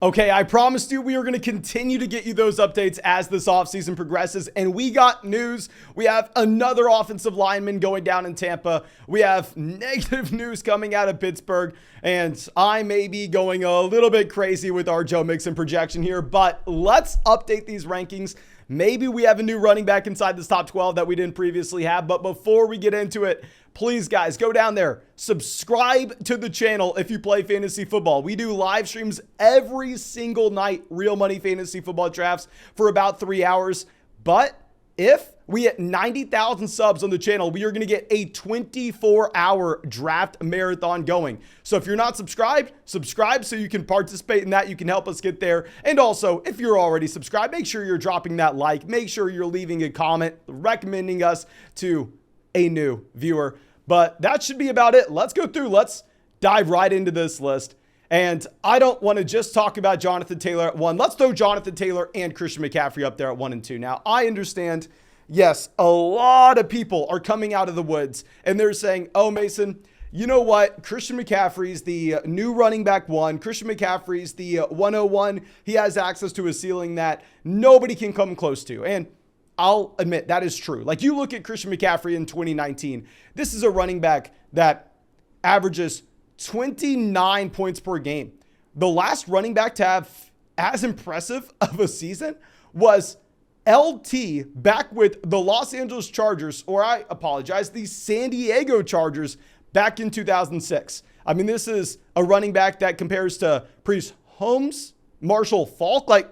Okay, I promised you we are going to continue to get you those updates as this offseason progresses, and we got news. We have another offensive lineman going down in Tampa. We have negative news coming out of Pittsburgh, and I may be going a little bit crazy with our Joe Mixon projection here, but let's update these rankings. Maybe we have a new running back inside this top 12 that we didn't previously have, but before we get into it, please, guys, go down there, subscribe to the channel if you play fantasy football. We do live streams every single night, real money fantasy football drafts for about 3 hours. But if we hit 90,000 subs on the channel, we are going to get a 24-hour draft marathon going. So if you're not subscribed, subscribe so you can participate in that. You can help us get there. And also, if you're already subscribed, make sure you're dropping that like. Make sure you're leaving a comment recommending us to a new viewer. But that should be about it. Let's go through. Let's dive right into this list. And I don't want to just talk about Jonathan Taylor at 1. Let's throw Jonathan Taylor and Christian McCaffrey up there at 1 and 2. Now, I understand, yes, a lot of people are coming out of the woods and they're saying, oh, Mason, you know what? Christian McCaffrey's the new running back 1. Christian McCaffrey's the 101. He has access to a ceiling that nobody can come close to. And I'll admit that is true. Like, you look at Christian McCaffrey in 2019, this is a running back that averages 29 points per game. The last running back to have as impressive of a season was LT back with the Los Angeles Chargers, or I apologize, the San Diego Chargers back in 2006. I mean, this is a running back that compares to Priest Holmes, Marshall Faulk, like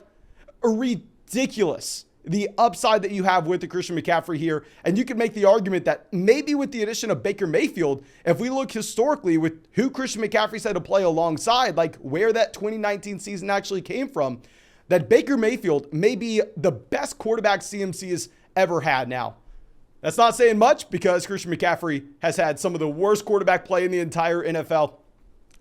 ridiculous. The upside that you have with the Christian McCaffrey here. And you could make the argument that maybe with the addition of Baker Mayfield, if we look historically with who Christian McCaffrey's had to play alongside, like where that 2019 season actually came from, that Baker Mayfield may be the best quarterback CMC has ever had. Now, that's not saying much because Christian McCaffrey has had some of the worst quarterback play in the entire NFL.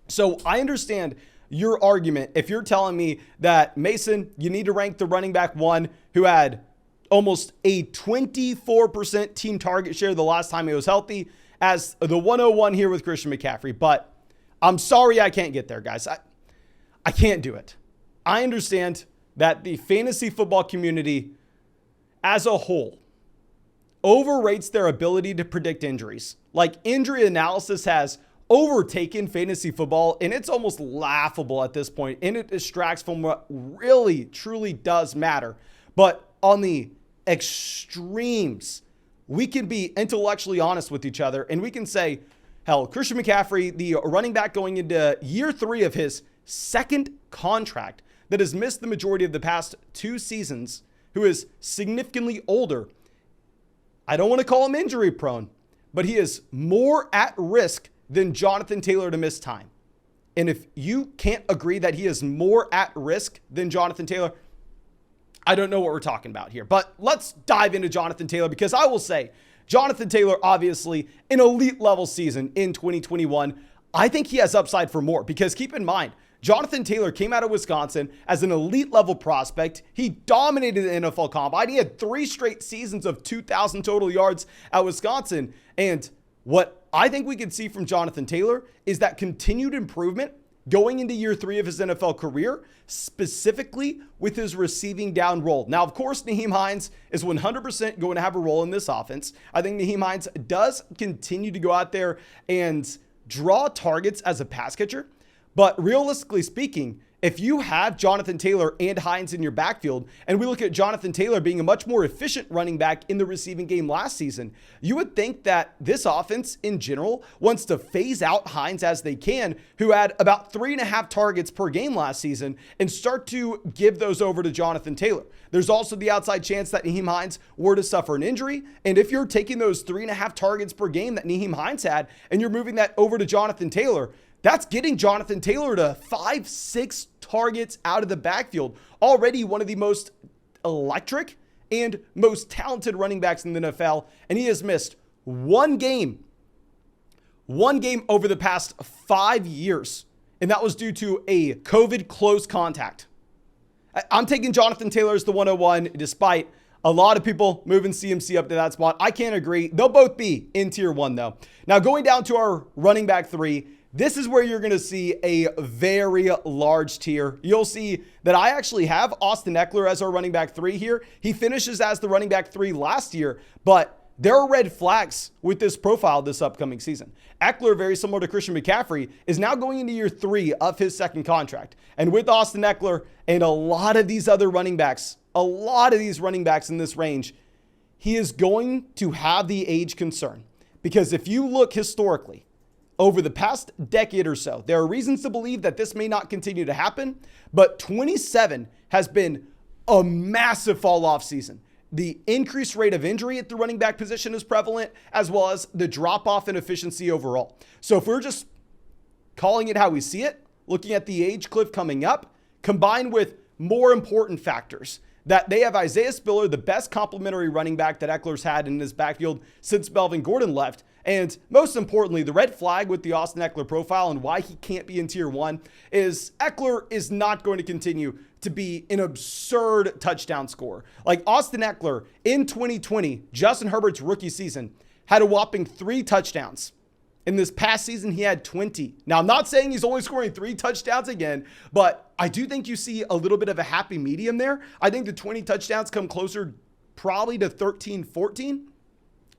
So I understand your argument if you're telling me that, Mason, you need to rank the running back 1 who had almost a 24% team target share the last time he was healthy as the 101 here with Christian McCaffrey. But I'm sorry I can't get there, guys. I can't do it. I understand that the fantasy football community as a whole overrates their ability to predict injuries. Like, injury analysis has overtaken fantasy football, and it's almost laughable at this point, and it distracts from what really, truly does matter. But on the extremes, we can be intellectually honest with each other, and we can say, hell, Christian McCaffrey, the running back going into year 3 of his second contract that has missed the majority of the past 2 seasons, who is significantly older. I don't want to call him injury prone, but he is more at risk than Jonathan Taylor to miss time. And if you can't agree that he is more at risk than Jonathan Taylor, I don't know what we're talking about here. But let's dive into Jonathan Taylor, because I will say Jonathan Taylor, obviously an elite level season in 2021. I think he has upside for more, because keep in mind, Jonathan Taylor came out of Wisconsin as an elite level prospect. He dominated the NFL Combine. He had 3 straight seasons of 2,000 total yards at Wisconsin. And what I think we can see from Jonathan Taylor is that continued improvement going into year 3 of his NFL career, specifically with his receiving down role. Now, of course, Nyheim Hines is 100% going to have a role in this offense. I think Nyheim Hines does continue to go out there and draw targets as a pass catcher. But realistically speaking, if you have Jonathan Taylor and Hines in your backfield, and we look at Jonathan Taylor being a much more efficient running back in the receiving game last season, you would think that this offense in general wants to phase out Hines as they can, who had about 3.5 targets per game last season, and start to give those over to Jonathan Taylor. There's also the outside chance that Nyheim Hines were to suffer an injury. And if you're taking those 3.5 targets per game that Nyheim Hines had, and you're moving that over to Jonathan Taylor, that's getting Jonathan Taylor to 5-6 targets out of the backfield. Already one of the most electric and most talented running backs in the NFL. And he has missed one game over the past 5 years. And that was due to a COVID close contact. I'm taking Jonathan Taylor as the 101, despite a lot of people moving CMC up to that spot. I can't agree. They'll both be in tier 1 though. Now going down to our running back 3, this is where you're going to see a very large tier. You'll see that I actually have Austin Ekeler as our running back 3 here. He finishes as the running back 3 last year, but there are red flags with this profile this upcoming season. Ekeler, very similar to Christian McCaffrey, is now going into year 3 of his second contract. And with Austin Ekeler and a lot of these other running backs, a lot of these running backs in this range, he is going to have the age concern. Because if you look historically, over the past decade or so, there are reasons to believe that this may not continue to happen, but 27 has been a massive fall-off season. The increased rate of injury at the running back position is prevalent, as well as the drop-off in efficiency overall. So if we're just calling it how we see it, looking at the age cliff coming up, combined with more important factors, that they have Isaiah Spiller, the best complementary running back that Ekeler's had in his backfield since Melvin Gordon left. And most importantly, the red flag with the Austin Ekeler profile and why he can't be in tier 1 is Ekeler is not going to continue to be an absurd touchdown scorer. Like Austin Ekeler in 2020, Justin Herbert's rookie season, had a whopping 3 touchdowns. In this past season, he had 20. Now, I'm not saying he's only scoring 3 touchdowns again, but I do think you see a little bit of a happy medium there. I think the 20 touchdowns come closer probably to 13, 14.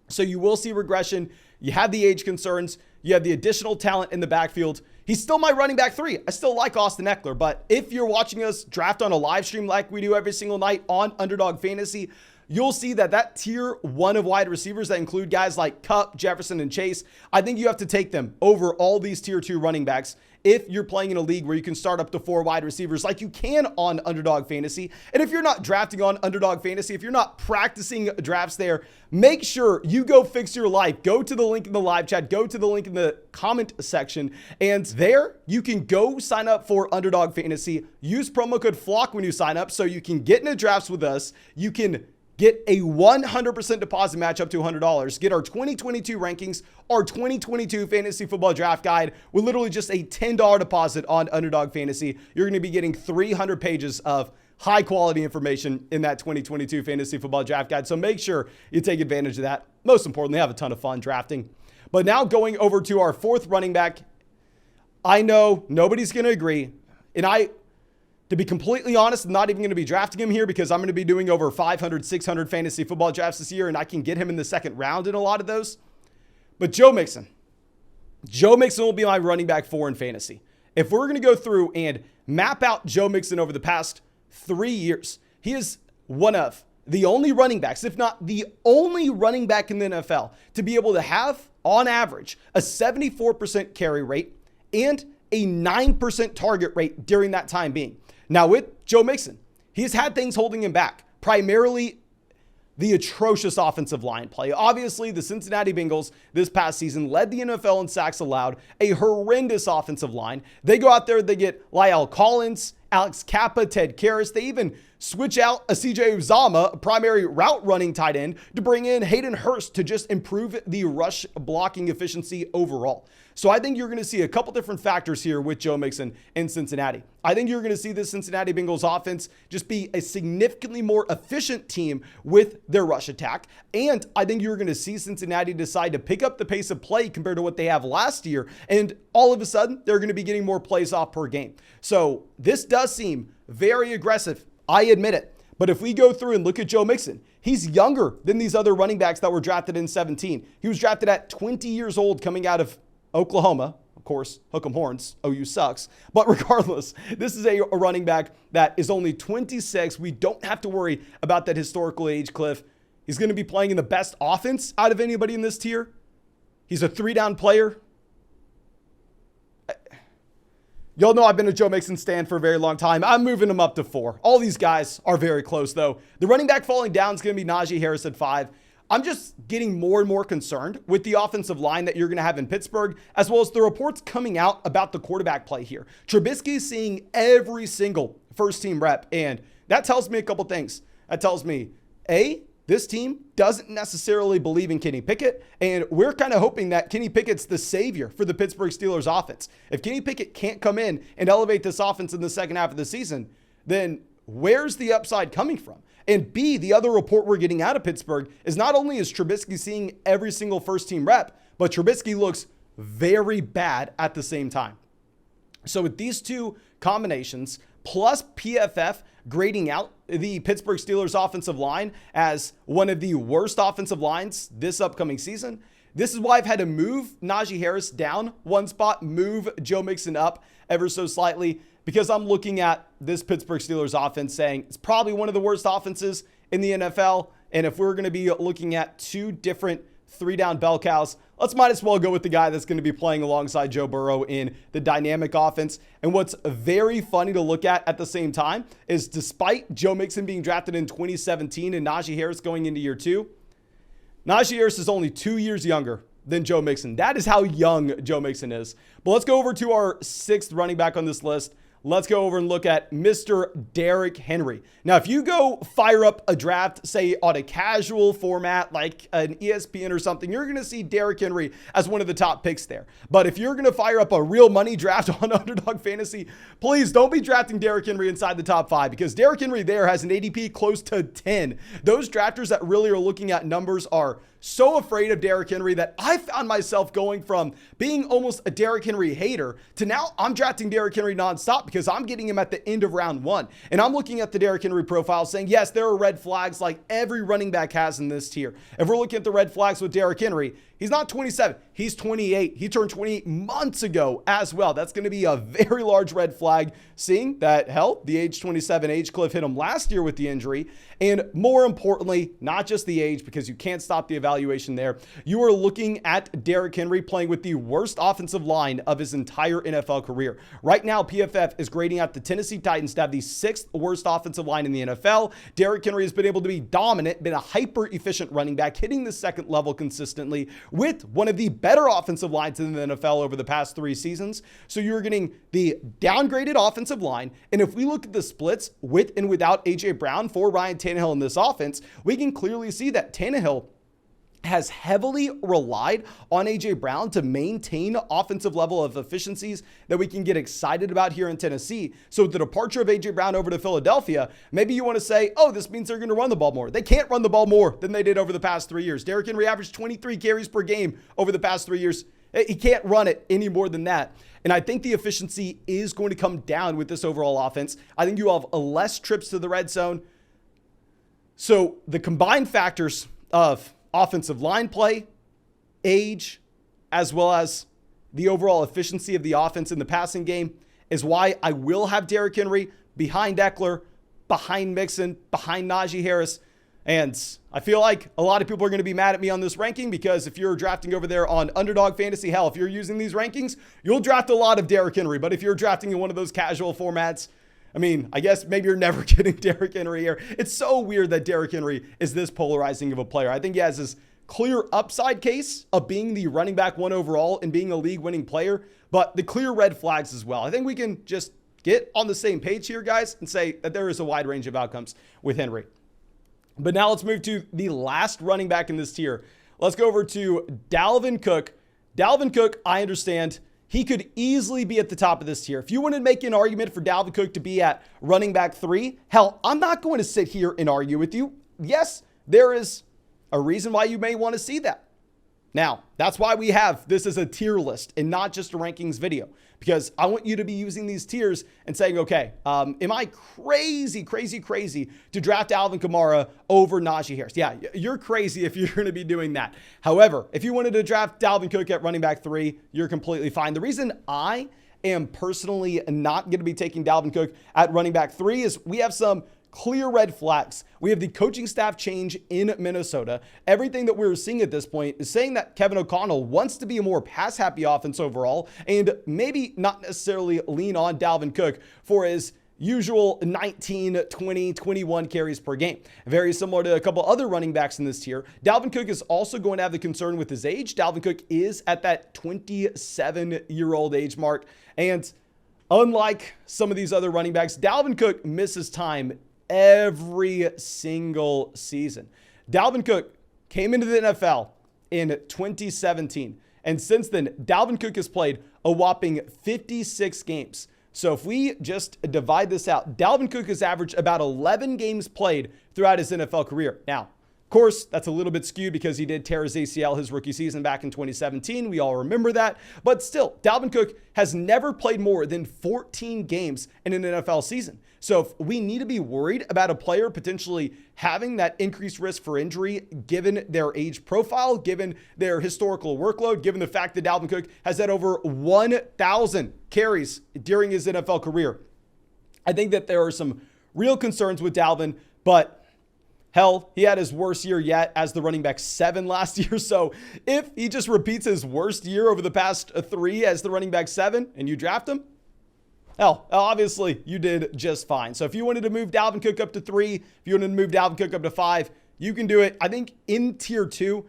So you will see regression. You have the age concerns. You have the additional talent in the backfield. He's still my running back 3. I still like Austin Ekeler, but if you're watching us draft on a live stream like we do every single night on Underdog Fantasy, you'll see that tier 1 of wide receivers that include guys like Kupp, Jefferson, and Chase, I think you have to take them over all these tier 2 running backs if you're playing in a league where you can start up to 4 wide receivers like you can on Underdog Fantasy. And if you're not drafting on Underdog Fantasy, if you're not practicing drafts there, make sure you go fix your life. Go to the link in the live chat, go to the link in the comment section, and there you can go sign up for Underdog Fantasy. Use promo code FLOCK when you sign up so you can get into drafts with us. You can get a 100% deposit match up to $100. Get our 2022 rankings, our 2022 fantasy football draft guide with literally just a $10 deposit on Underdog Fantasy. You're going to be getting 300 pages of high quality information in that 2022 fantasy football draft guide. So make sure you take advantage of that. Most importantly, have a ton of fun drafting. But now going over to our 4th running back, I know nobody's going to agree. And to be completely honest, I'm not even going to be drafting him here because I'm going to be doing over 500, 600 fantasy football drafts this year, and I can get him in the 2nd round in a lot of those. But Joe Mixon will be my running back 4 in fantasy. If we're going to go through and map out Joe Mixon over the past 3 years, he is one of the only running backs, if not the only running back in the NFL, to be able to have, on average, a 74% carry rate and a 9% target rate during that time being. Now with Joe Mixon, he's had things holding him back, primarily the atrocious offensive line play. Obviously, the Cincinnati Bengals this past season led the NFL in sacks allowed, a horrendous offensive line. They go out there, they get Lyle Collins, Alex Kappa, Ted Karras. They even switch out a CJ Uzomah, a primary route running tight end, to bring in Hayden Hurst to just improve the rush blocking efficiency overall. So I think you're going to see a couple different factors here with Joe Mixon in Cincinnati. I think you're going to see this Cincinnati Bengals offense just be a significantly more efficient team with their rush attack. And I think you're going to see Cincinnati decide to pick up the pace of play compared to what they have last year. And all of a sudden, they're going to be getting more plays off per game. So this does seem very aggressive. I admit it. But if we go through and look at Joe Mixon, he's younger than these other running backs that were drafted in 17. He was drafted at 20 years old coming out of Oklahoma. Of course, hook 'em horns. OU sucks. But regardless, this is a running back that is only 26. We don't have to worry about that historical age cliff. He's going to be playing in the best offense out of anybody in this tier. He's a 3-down player. Y'all know I've been a Joe Mixon stan for a very long time. I'm moving him up to 4. All these guys are very close, though. The running back falling down is going to be Naji Harris at 5. I'm just getting more and more concerned with the offensive line that you're going to have in Pittsburgh, as well as the reports coming out about the quarterback play here. Trubisky is seeing every single first-team rep, and that tells me a couple things. That tells me, A, this team doesn't necessarily believe in Kenny Pickett, and we're kind of hoping that Kenny Pickett's the savior for the Pittsburgh Steelers offense. If Kenny Pickett can't come in and elevate this offense in the second half of the season, then where's the upside coming from? And B, the other report we're getting out of Pittsburgh is not only is Trubisky seeing every single first-team rep, but Trubisky looks very bad at the same time. So with these two combinations, plus PFF grading out the Pittsburgh Steelers offensive line as one of the worst offensive lines this upcoming season, this is why I've had to move Naji Harris down one spot, move Joe Mixon up ever so slightly, because I'm looking at this Pittsburgh Steelers offense saying it's probably one of the worst offenses in the NFL. And if we're going to be looking at two different 3-down bell cows, let's might as well go with the guy that's going to be playing alongside Joe Burrow in the dynamic offense. And what's very funny to look at the same time is despite Joe Mixon being drafted in 2017 and Naji Harris going into year 2, Naji Harris is only 2 years younger than Joe Mixon. That is how young Joe Mixon is. But let's go over to our 6th running back on this list. Let's go over and look at Mr. Derrick Henry. Now, if you go fire up a draft, say on a casual format like an ESPN or something, you're going to see Derrick Henry as one of the top picks there. But if you're going to fire up a real money draft on Underdog Fantasy, please don't be drafting Derrick Henry inside the top 5, because Derrick Henry there has an ADP close to 10. Those drafters that really are looking at numbers are so afraid of Derrick Henry that I found myself going from being almost a Derrick Henry hater to now I'm drafting Derrick Henry nonstop because I'm getting him at the end of round 1. And I'm looking at the Derrick Henry profile saying, yes, there are red flags like every running back has in this tier. If we're looking at the red flags with Derrick Henry, he's not 27, he's 28. He turned 28 months ago as well. That's going to be a very large red flag, seeing that, hell, the age 27 age cliff hit him last year with the injury. And more importantly, not just the age, because you can't stop the evaluation there. You are looking at Derrick Henry playing with the worst offensive line of his entire NFL career. Right now, PFF is grading out the Tennessee Titans to have the 6th worst offensive line in the NFL. Derrick Henry has been able to be dominant, been a hyper-efficient running back, hitting the 2nd level consistently with one of the better offensive lines in the NFL over the past 3 seasons. So you're getting the downgraded offensive line. And if we look at the splits with and without A.J. Brown for Ryan Tannehill in this offense, we can clearly see that Tannehill has heavily relied on A.J. Brown to maintain offensive level of efficiencies that we can get excited about here in Tennessee. So the departure of A.J. Brown over to Philadelphia, maybe you want to say, oh, this means they're going to run the ball more. They can't run the ball more than they did over the past 3 years. Derrick Henry averaged 23 carries per game over the past 3 years. He can't run it any more than that. And I think the efficiency is going to come down with this overall offense. I think you have less trips to the red zone. So the combined factors of offensive line play, age, as well as the overall efficiency of the offense in the passing game is why I will have Derrick Henry behind Ekeler, behind Mixon, behind Naji Harris. And I feel like a lot of people are going to be mad at me on this ranking, because if you're drafting over there on Underdog Fantasy, hell, if you're using these rankings, you'll draft a lot of Derrick Henry. But if you're drafting in one of those casual formats, I mean, I guess maybe you're never getting Derrick Henry here. It's so weird that Derrick Henry is this polarizing of a player. I think he has this clear upside case of being the running back 1 overall and being a league-winning player, but the clear red flags as well. I think we can just get on the same page here, guys, and say that there is a wide range of outcomes with Henry. But now let's move to the last running back in this tier. Let's go over to Dalvin Cook. Dalvin Cook, I understand, he could easily be at the top of this tier. If you want to make an argument for Dalvin Cook to be at running back 3, hell, I'm not going to sit here and argue with you. Yes, there is a reason why you may want to see that. Now, that's why we have this as a tier list and not just a rankings video, because I want you to be using these tiers and saying, okay, am I crazy to draft Alvin Kamara over Naji Harris? Yeah, you're crazy if you're going to be doing that. However, if you wanted to draft Dalvin Cook at running back 3, you're completely fine. The reason I am personally not going to be taking Dalvin Cook at running back 3 is we have some clear red flags. We have the coaching staff change in Minnesota. Everything that we're seeing at this point is saying that Kevin O'Connell wants to be a more pass-happy offense overall and maybe not necessarily lean on Dalvin Cook for his usual 19, 20, 21 carries per game. Very similar to a couple other running backs in this tier. Dalvin Cook is also going to have the concern with his age. Dalvin Cook is at that 27-year-old age mark. And unlike some of these other running backs, Dalvin Cook misses time every single season. Dalvin Cook came into the NFL in 2017. And since then, Dalvin Cook has played a whopping 56 games. So if we just divide this out, Dalvin Cook has averaged about 11 games played throughout his NFL career. Now, Of course, that's a little bit skewed because he did tear his ACL his rookie season back in 2017. We all remember that. But still, Dalvin Cook has never played more than 14 games in an NFL season. So if we need to be worried about a player potentially having that increased risk for injury, given their age profile, given their historical workload, given the fact that Dalvin Cook has had over 1,000 carries during his NFL career, I think that there are some real concerns with Dalvin, but hell, he had his worst year yet as the running back 7 last year. So if he just repeats his worst year over the past 3 as the running back 7 and you draft him, hell, obviously you did just fine. So if you wanted to move Dalvin Cook up to 3, if you wanted to move Dalvin Cook up to 5, you can do it. I think in tier 2,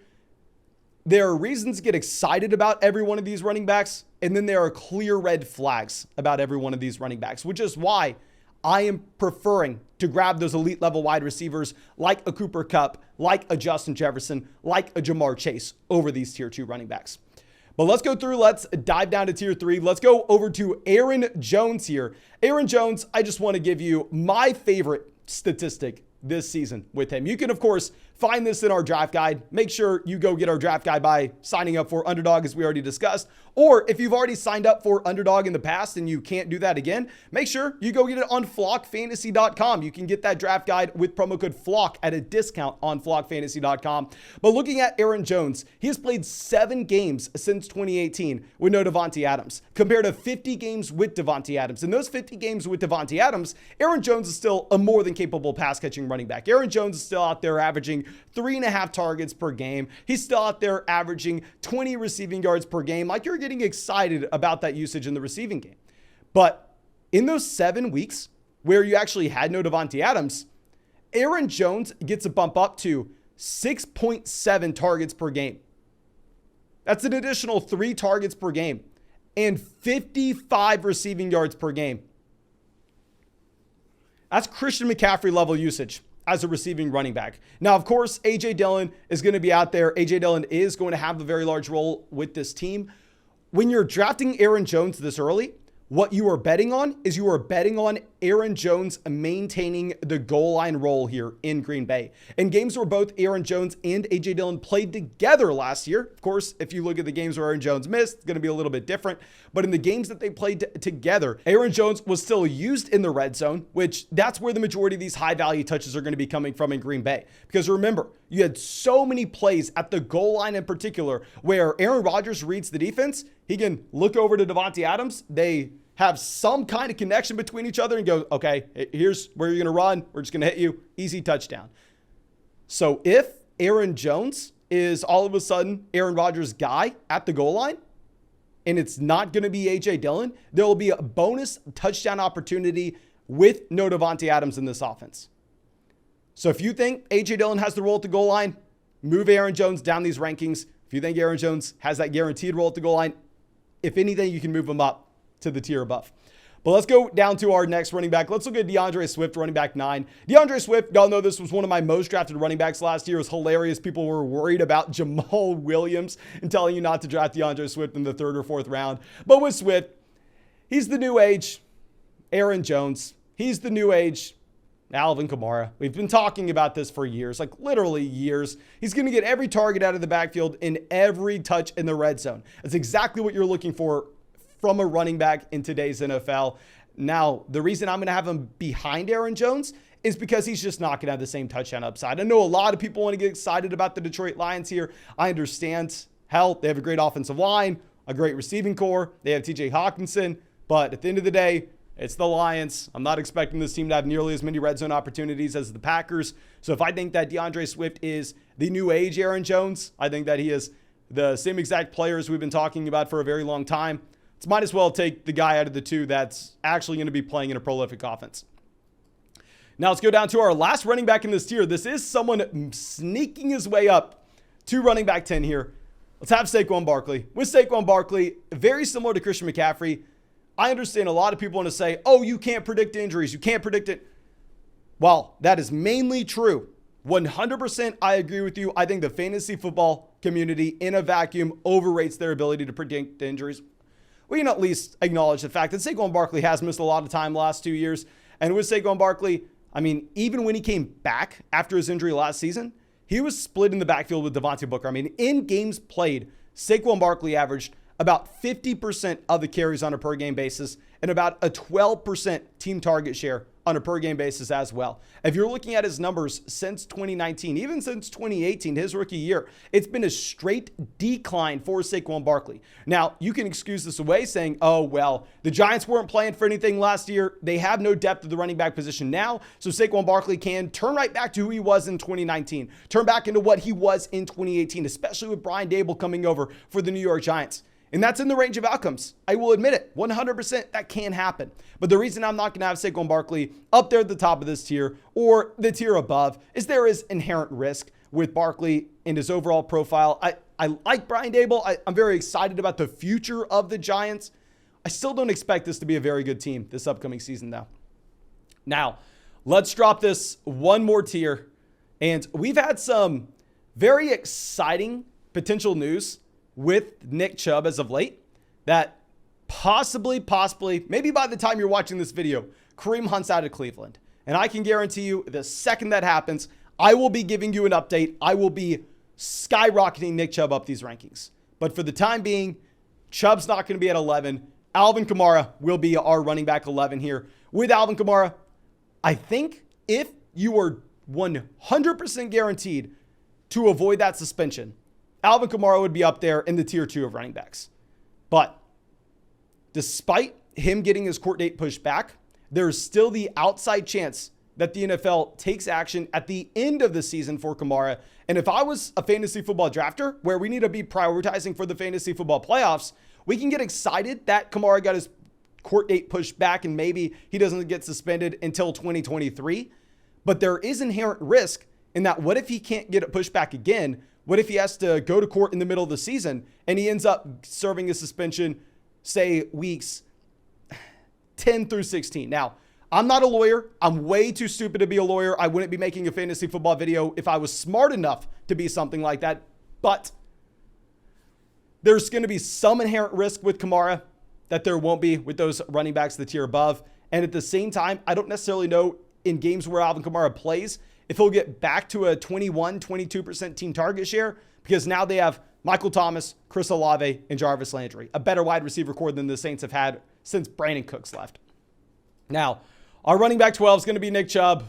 there are reasons to get excited about every one of these running backs. And then there are clear red flags about every one of these running backs, which is why I am preferring to grab those elite level wide receivers like a Cooper Kupp, like a Justin Jefferson, like a Jamar Chase over these tier 2 running backs. But let's go through. Let's dive down to tier 3. Let's go over to Aaron Jones here. Aaron Jones, I just want to give you my favorite statistic this season with him. You can, of course, find this in our draft guide. Make sure you go get our draft guide by signing up for Underdog, as we already discussed. Or if you've already signed up for Underdog in the past and you can't do that again, make sure you go get it on flockfantasy.com. You can get that draft guide with promo code FLOCK at a discount on flockfantasy.com. But looking at Aaron Jones, he has played 7 games since 2018 with no Davante Adams, compared to 50 games with Davante Adams. In those 50 games with Davante Adams, Aaron Jones is still a more than capable pass catching running back. Aaron Jones is still out there averaging 3.5 targets per game. He's still out there averaging 20 receiving yards per game. Like, you're getting excited about that usage in the receiving game. But in those 7 weeks where you actually had no Davante Adams, Aaron Jones gets a bump up to 6.7 targets per game. That's an additional 3 targets per game and 55 receiving yards per game. That's Christian McCaffrey level usage as a receiving running back. Now, of course, A.J. Dillon is going to be out there. A.J. Dillon is going to have a very large role with this team. When you're drafting Aaron Jones this early, what you are betting on is you are betting on Aaron Jones maintaining the goal line role here in Green Bay. In games where both Aaron Jones and A.J. Dillon played together last year, of course, if you look at the games where Aaron Jones missed, it's going to be a little bit different. But in the games that they played together, Aaron Jones was still used in the red zone, which that's where the majority of these high value touches are going to be coming from in Green Bay. Because remember, you had so many plays at the goal line in particular where Aaron Rodgers reads the defense. He can look over to Davante Adams. They have some kind of connection between each other and go, okay, here's where you're going to run. We're just going to hit you. Easy touchdown. So if Aaron Jones is all of a sudden Aaron Rodgers' guy at the goal line, and it's not going to be A.J. Dillon, there will be a bonus touchdown opportunity with no Davante Adams in this offense. So if you think A.J. Dillon has the role at the goal line, move Aaron Jones down these rankings. If you think Aaron Jones has that guaranteed role at the goal line, if anything, you can move him up to the tier above. But let's go down to our next running back. Let's look at DeAndre Swift, running back 9. DeAndre Swift, y'all know this was one of my most drafted running backs last year. It was hilarious. People were worried about Jamal Williams and telling you not to draft DeAndre Swift in the 3rd or 4th round. But with Swift, he's the new age Aaron Jones. He's the new age Alvin Kamara. We've been talking about this for years, like literally years. He's going to get every target out of the backfield and every touch in the red zone. That's exactly what you're looking for from a running back in today's NFL. Now, the reason I'm going to have him behind Aaron Jones is because he's just not going to have the same touchdown upside. I know a lot of people want to get excited about the Detroit Lions here. I understand. Hell, they have a great offensive line, a great receiving core. They have TJ Hawkinson. But at the end of the day, it's the Lions. I'm not expecting this team to have nearly as many red zone opportunities as the Packers. So if I think that DeAndre Swift is the new age Aaron Jones, I think that he is the same exact players we've been talking about for a very long time. It's might as well take the guy out of the two that's actually going to be playing in a prolific offense. Now let's go down to our last running back in this tier. This is someone sneaking his way up to running back 10 here. Let's have Saquon Barkley. With Saquon Barkley, very similar to Christian McCaffrey. I understand a lot of people want to say, oh, you can't predict injuries. You can't predict it. Well, that is mainly true. 100% I agree with you. I think the fantasy football community in a vacuum overrates their ability to predict injuries. We can at least acknowledge the fact that Saquon Barkley has missed a lot of time the last 2 years. And with Saquon Barkley, I mean, even when he came back after his injury last season, he was split in the backfield with Devontae Booker. I mean, in games played, Saquon Barkley averaged about 50% of the carries on a per game basis and about a 12% team target share on a per game basis as well. If you're looking at his numbers since 2019, even since 2018, his rookie year, it's been a straight decline for Saquon Barkley. Now, you can excuse this away saying, oh, well, the Giants weren't playing for anything last year. They have no depth at the running back position now. So Saquon Barkley can turn right back to who he was in 2019, turn back into what he was in 2018, especially with Brian Daboll coming over for the New York Giants. And that's in the range of outcomes. I will admit it, 100% that can happen. But the reason I'm not going to have Saquon Barkley up there at the top of this tier or the tier above is there is inherent risk with Barkley and his overall profile. I like Brian Daboll. I'm very excited about the future of the Giants. I still don't expect this to be a very good team this upcoming season, though. Now, let's drop this one more tier. And we've had some very exciting potential news with Nick Chubb as of late that possibly, maybe by the time you're watching this video, Kareem Hunt's out of Cleveland. And I can guarantee you the second that happens, I will be giving you an update. I will be skyrocketing Nick Chubb up these rankings. But for the time being, Chubb's not going to be at 11. Alvin Kamara will be our running back 11 here. With Alvin Kamara, I think if you were 100% guaranteed to avoid that suspension, Alvin Kamara would be up there in the tier 2 of running backs. But despite him getting his court date pushed back, there's still the outside chance that the NFL takes action at the end of the season for Kamara. And if I was a fantasy football drafter where we need to be prioritizing for the fantasy football playoffs, we can get excited that Kamara got his court date pushed back and maybe he doesn't get suspended until 2023. But there is inherent risk in that what if he can't get it pushed back again? What if he has to go to court in the middle of the season and he ends up serving a suspension, say, weeks 10 through 16? Now, I'm not a lawyer. I'm way too stupid to be a lawyer. I wouldn't be making a fantasy football video if I was smart enough to be something like that. But there's going to be some inherent risk with Kamara that there won't be with those running backs the tier above. And at the same time, I don't necessarily know in games where Alvin Kamara plays if he'll get back to a 21, 22% team target share, because now they have Michael Thomas, Chris Olave, and Jarvis Landry, a better wide receiver core than the Saints have had since Brandon Cooks left. Now, our running back 12 is going to be Nick Chubb.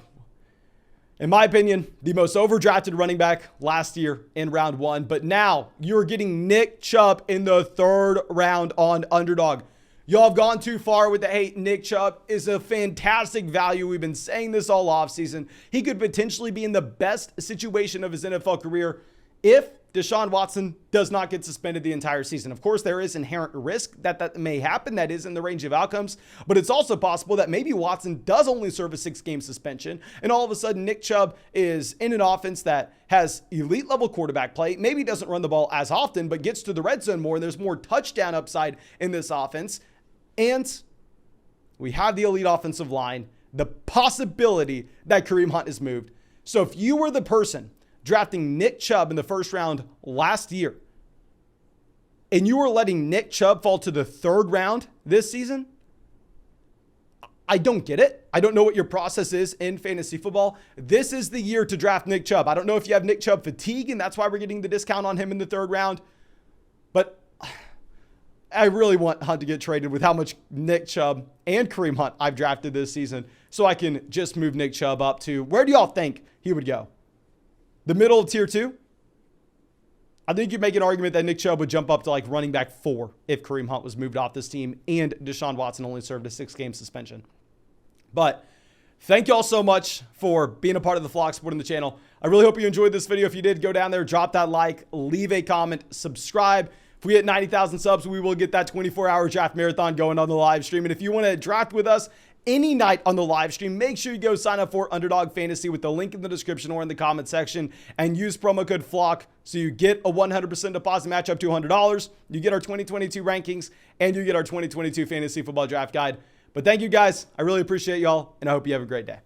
In my opinion, the most overdrafted running back last year in round 1. But now you're getting Nick Chubb in the 3rd round on Underdog. Y'all have gone too far with the hate. Nick Chubb is a fantastic value. We've been saying this all offseason. He could potentially be in the best situation of his NFL career if Deshaun Watson does not get suspended the entire season. Of course, there is inherent risk that may happen. That is in the range of outcomes. But it's also possible that maybe Watson does only serve a 6-game suspension. And all of a sudden, Nick Chubb is in an offense that has elite level quarterback play. Maybe doesn't run the ball as often, but gets to the red zone more. And there's more touchdown upside in this offense. And we have the elite offensive line, the possibility that Kareem Hunt is moved. So if you were the person drafting Nick Chubb in the 1st round last year, and you were letting Nick Chubb fall to the 3rd round this season, I don't get it. I don't know what your process is in fantasy football. This is the year to draft Nick Chubb. I don't know if you have Nick Chubb fatigue, and that's why we're getting the discount on him in the 3rd round. But I really want Hunt to get traded with how much Nick Chubb and Kareem Hunt I've drafted this season, so I can just move Nick Chubb up to, where do y'all think he would go? The middle of tier 2? I think you make an argument that Nick Chubb would jump up to like running back 4 if Kareem Hunt was moved off this team and Deshaun Watson only served a 6-game suspension. But thank y'all so much for being a part of the flock, supporting the channel. I really hope you enjoyed this video. If you did, go down there, drop that like, leave a comment, subscribe. If we hit 90,000 subs, we will get that 24-hour draft marathon going on the live stream. And if you want to draft with us any night on the live stream, make sure you go sign up for Underdog Fantasy with the link in the description or in the comment section and use promo code FLOCK so you get a 100% deposit match up to $100. You get our 2022 rankings and you get our 2022 fantasy football draft guide. But thank you guys. I really appreciate y'all and I hope you have a great day.